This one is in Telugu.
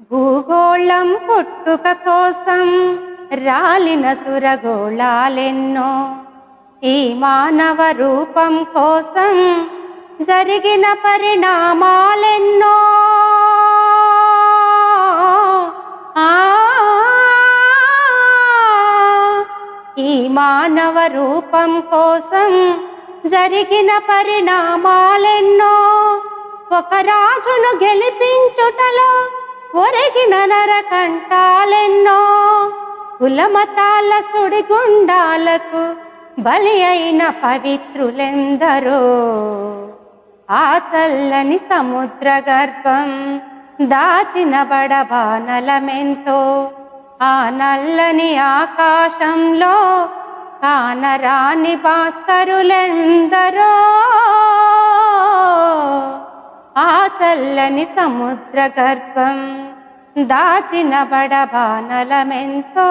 భూగోళం పుట్టుక కోసం రాలిన సురగోళాలెన్నో, ఈ మానవ రూపం కోసం జరిగిన పరిణామాలెన్నో. ఈ మానవ రూపం కోసం జరిగిన పరిణామాలెన్నో. ఒక రాజును గెలిపించుటలో ఒరిగిన నరకంఠాలెన్నో. కులమతాల సుడిగుండాలకు బలి అయిన పవిత్రులెందరో. ఆ చల్లని సముద్ర గర్భం దాచిన బడబానలమెంతో. ఆ నల్లని ఆకాశంలో కానరాని భాస్కరులెందరో. ఆ చల్లని సముద్ర గర్భం దాచిన బడబానలమెంతో.